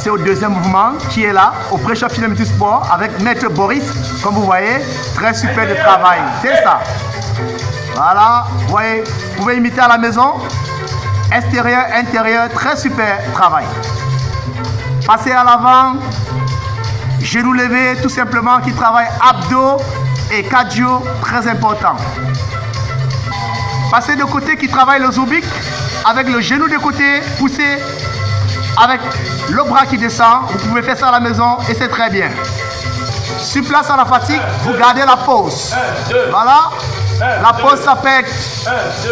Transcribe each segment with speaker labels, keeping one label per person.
Speaker 1: passer au deuxième mouvement qui est là, au pré-shop Final Multisport avec Maître Boris. Comme vous voyez, très super de travail. C'est ça. Voilà, vous voyez, vous pouvez imiter à la maison. Extérieur, intérieur, très super travail. Passez à l'avant. Genoux levés, tout simplement, qui travaille abdos et cardio, très important. Passez de côté, qui travaille le zoobique, avec le genou de côté, poussé, avec le bras qui descend. Vous pouvez faire ça à la maison et c'est très bien. Sur place à la fatigue, vous gardez la pause. Voilà. La pause, ça fait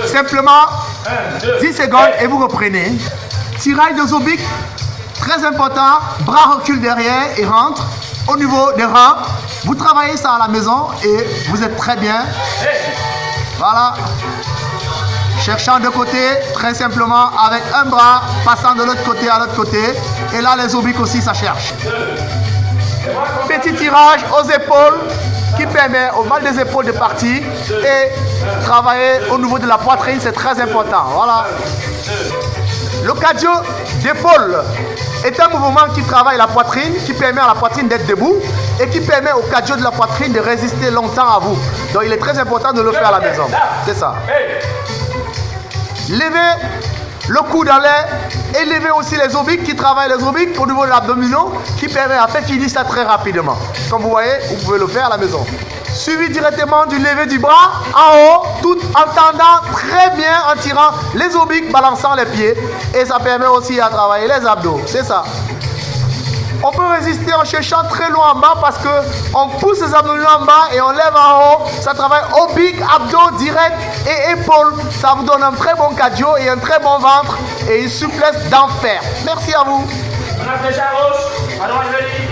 Speaker 1: simplement 10 secondes et vous reprenez. Tirage de zoobique, très important. Bras recule derrière et rentre au niveau des reins. Vous travaillez ça à la maison et vous êtes très bien. Voilà. Cherchant de côté, très simplement, avec un bras, passant de l'autre côté à l'autre côté. Et là, les obliques aussi, ça cherche. Petit tirage aux épaules qui permet au mal des épaules de partir et travailler au niveau de la poitrine, c'est très important. Voilà. Le cardio d'épaule est un mouvement qui travaille la poitrine, qui permet à la poitrine d'être debout et qui permet au cardio de la poitrine de résister longtemps à vous. Donc il est très important de le faire à la maison. C'est ça. Levez le cou dans l'air et levez aussi les obliques qui travaillent les obliques au niveau de l'abdominaux qui permet à faire finir ça très rapidement. Comme vous voyez, vous pouvez le faire à la maison. Suivi directement du lever du bras en haut, tout en tendant très bien, en tirant les obliques, balançant les pieds. Et ça permet aussi à travailler les abdos. C'est ça. On peut résister en cherchant très loin en bas parce qu'on pousse les abdominaux en bas et on lève en haut. Ça travaille oblique, abdos, direct et épaules. Ça vous donne un très bon cardio et un très bon ventre et une souplesse d'enfer. Merci à vous.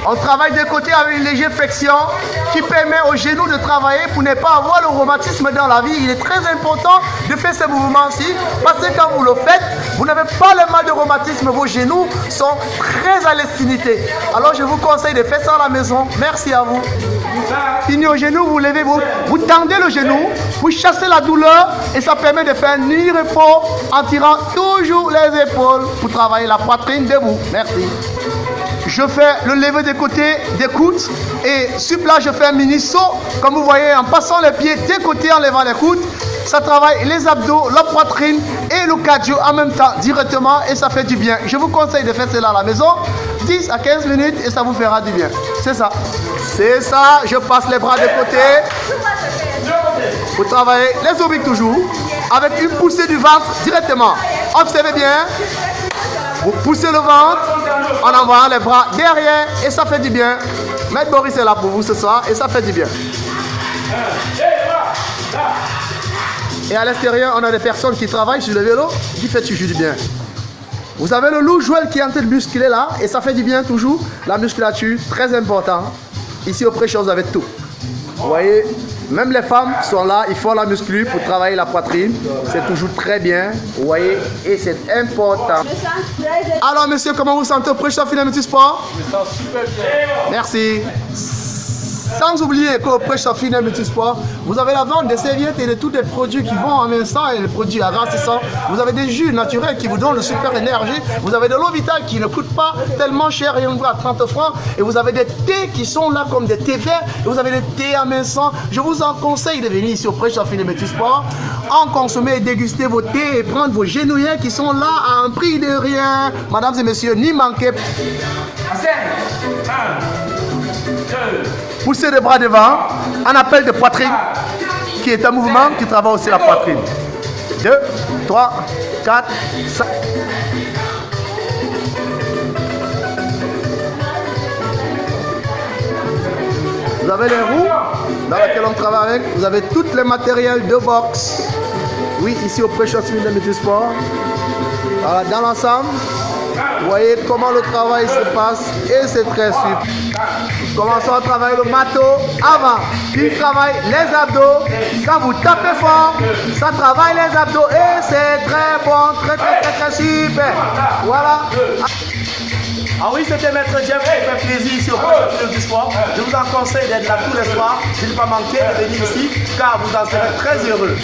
Speaker 1: On travaille de côté avec une légère flexion qui permet aux genoux de travailler pour ne pas avoir le rhumatisme dans la vie. Il est très important de faire ce mouvement-ci parce que quand vous le faites, vous n'avez pas le mal de rhumatisme. Vos genoux sont très à l'estinité. Alors je vous conseille de faire ça à la maison. Merci à vous. Fini au genou, vous levez, vous tendez le genou, vous chassez la douleur et ça permet de faire un mi-repos en tirant toujours les épaules pour travailler la poitrine debout. Merci. Je fais le lever des côtés des coudes et sur place je fais un mini saut comme vous voyez en passant les pieds des côtés en levant les coudes. Ça travaille les abdos, la poitrine et le cardio en même temps directement et ça fait du bien. Je vous conseille de faire cela à la maison 10 à 15 minutes et ça vous fera du bien. C'est ça. C'est ça. Je passe les bras de côté. Vous travaillez les obliques toujours avec une poussée du ventre directement. Observez bien. Vous poussez le ventre en envoyant les bras derrière et ça fait du bien. Maître Boris est là pour vous ce soir et ça fait du bien. Et à l'extérieur, on a des personnes qui travaillent sur le vélo qui fait toujours du bien. Vous avez le loup Joël qui est en train de muscler là et ça fait du bien toujours. La musculature, très important. Ici au pré-shop, vous avez tout. Vous voyez, même les femmes sont là, ils font la muscu pour travailler la poitrine. C'est toujours très bien, vous voyez, et c'est important. Alors monsieur, comment vous vous sentez au pré-shop Final Multisport?
Speaker 2: Je me sens super bien.
Speaker 1: Merci. Sans oublier qu'au pré-shop Final Multisport, vous avez la vente des serviettes et de tous les produits qui vont en instant et les produits agrandissants. Vous avez des jus naturels qui vous donnent de super énergie. Vous avez de l'eau vitale qui ne coûte pas tellement cher, rien à 30 francs. Et vous avez des thés qui sont là comme des thés verts. Et vous avez des thés amincissants. Je vous en conseille de venir ici au pré-shop Final Multisport, en consommer et déguster vos thés et prendre vos genouillères qui sont là à un prix de rien. Mesdames et messieurs, n'y manquez pas. Poussez les bras devant, en appel de poitrine, qui est un mouvement qui travaille aussi la poitrine. 2, 3, 4, 5. Vous avez les roues dans lesquelles on travaille avec. Vous avez tous les matériels de boxe. Oui, ici au pré-shop Final Multisport. Voilà, dans l'ensemble, vous voyez comment le travail se passe et c'est très super. Commençons à travailler le matos avant. Puis travaille les abdos. Quand vous tapez fort, ça travaille les abdos et c'est très bon, très super. Voilà. Ah oui, c'était Maître Jeff qui fait plaisir ici au pré-shop du sport. Je vous en conseille d'être là tous les soirs. Je ne pas manquer de venir ici car vous en serez très heureux.